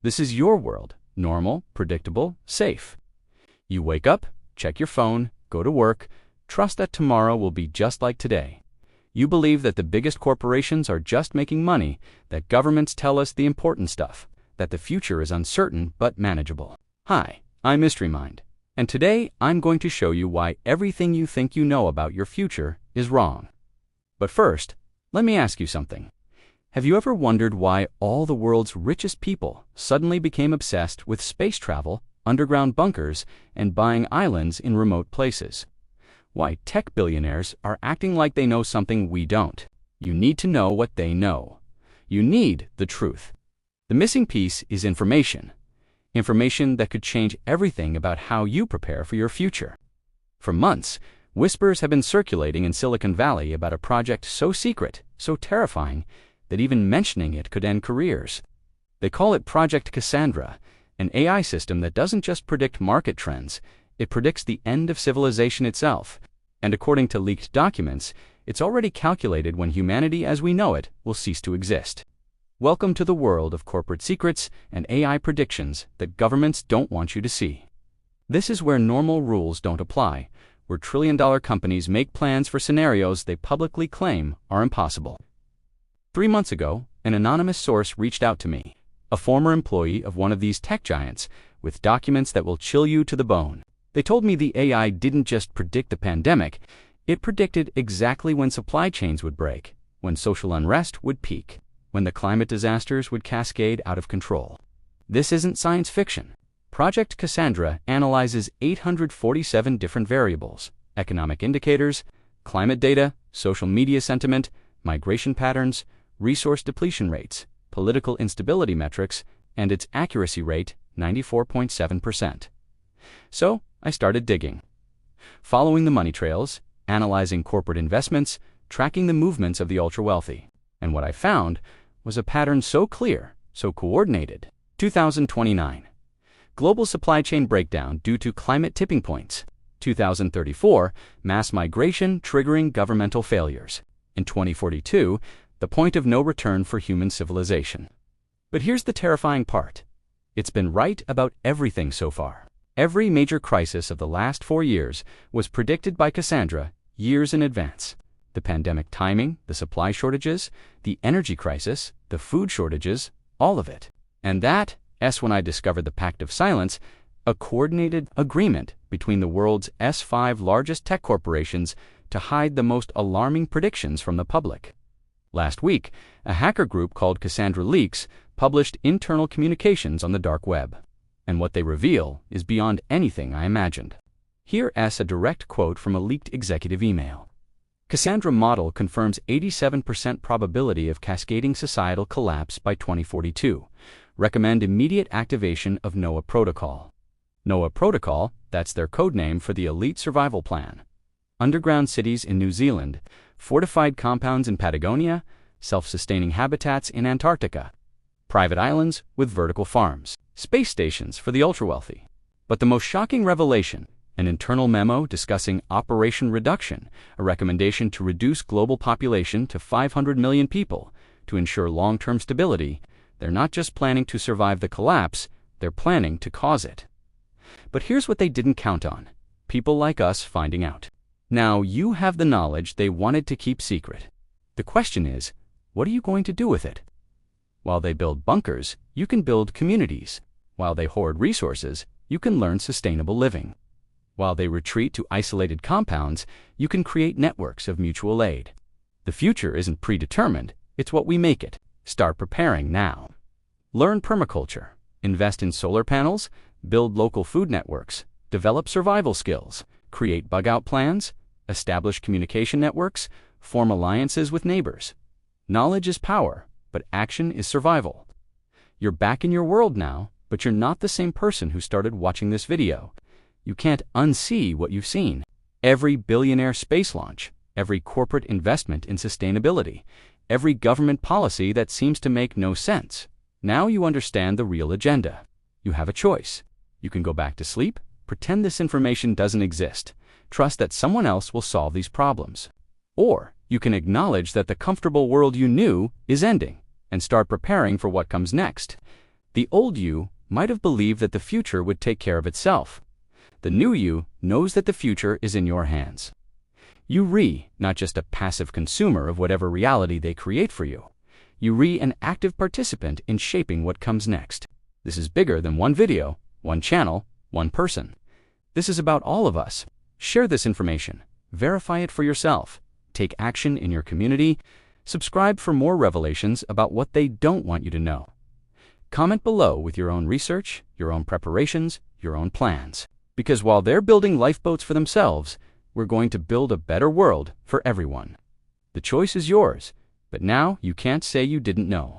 This is your world, normal, predictable, safe. You wake up, check your phone, go to work, trust that tomorrow will be just like today. You believe that the biggest corporations are just making money, that governments tell us the important stuff, that the future is uncertain but manageable. Hi, I'm Mystery Mind, and today I'm going to show you why everything you think you know about your future is wrong. But first, let me ask you something. Have you ever wondered why all the world's richest people suddenly became obsessed with space travel, underground bunkers, and buying islands in remote places? Why tech billionaires are acting like they know something we don't? You need to know what they know. You need the truth. The missing piece is information. Information that could change everything about how you prepare for your future. For months, whispers have been circulating in Silicon Valley about a project so secret, so terrifying, that even mentioning it could end careers. They call it Project Cassandra, an AI system that doesn't just predict market trends, it predicts the end of civilization itself. And according to leaked documents, it's already calculated when humanity as we know it will cease to exist. Welcome to the world of corporate secrets and AI predictions that governments don't want you to see. This is where normal rules don't apply, where trillion-dollar companies make plans for scenarios they publicly claim are impossible. 3 months ago, an anonymous source reached out to me, a former employee of one of these tech giants, with documents that will chill you to the bone. They told me the AI didn't just predict the pandemic, it predicted exactly when supply chains would break, when social unrest would peak, when the climate disasters would cascade out of control. This isn't science fiction. Project Cassandra analyzes 847 different variables: economic indicators, climate data, social media sentiment, migration patterns, resource depletion rates, political instability metrics, and its accuracy rate, 94.7%. So, I started digging. Following the money trails, analyzing corporate investments, tracking the movements of the ultra-wealthy. And what I found was a pattern so clear, so coordinated. 2029. Global supply chain breakdown due to climate tipping points. 2034. Mass migration triggering governmental failures. In 2042, the point of no return for human civilization. But here's the terrifying part. It's been right about everything so far. Every major crisis of the last 4 years was predicted by Cassandra years in advance. The pandemic timing, the supply shortages, the energy crisis, the food shortages, all of it. And that's when I discovered the Pact of Silence, a coordinated agreement between the world's S5 largest tech corporations to hide the most alarming predictions from the public. Last week, a hacker group called CassandraLeaks published internal communications on the dark web. And what they reveal is beyond anything I imagined. Here's a direct quote from a leaked executive email. Cassandra model confirms 87% probability of cascading societal collapse by 2042. Recommend immediate activation of NOAA protocol. NOAA protocol, that's their code name for the elite survival plan. Underground cities in New Zealand, fortified compounds in Patagonia, self-sustaining habitats in Antarctica, private islands with vertical farms, space stations for the ultra-wealthy. But the most shocking revelation, an internal memo discussing Operation Reduction, a recommendation to reduce global population to 500 million people to ensure long-term stability. They're not just planning to survive the collapse, they're planning to cause it. But here's what they didn't count on: people like us finding out. Now you have the knowledge they wanted to keep secret. The question is, what are you going to do with it? While they build bunkers, you can build communities. While they hoard resources, you can learn sustainable living. While they retreat to isolated compounds, you can create networks of mutual aid. The future isn't predetermined, it's what we make it. Start preparing now. Learn permaculture, invest in solar panels, build local food networks, develop survival skills, create bug-out plans, establish communication networks, form alliances with neighbors. Knowledge is power, but action is survival. You're back in your world now, but you're not the same person who started watching this video. You can't unsee what you've seen. Every billionaire space launch, every corporate investment in sustainability, every government policy that seems to make no sense. Now you understand the real agenda. You have a choice. You can go back to sleep, pretend this information doesn't exist, trust that someone else will solve these problems. Or you can acknowledge that the comfortable world you knew is ending and start preparing for what comes next. The old you might have believed that the future would take care of itself. The new you knows that the future is in your hands. Not just a passive consumer of whatever reality they create for you. An active participant in shaping what comes next. This is bigger than one video, one channel, one person. This is about all of us. Share this information. Verify it for yourself. Take action in your community. Subscribe for more revelations about what they don't want you to know. Comment below with your own research, your own preparations, your own plans. Because while they're building lifeboats for themselves, we're going to build a better world for everyone. The choice is yours, but now you can't say you didn't know.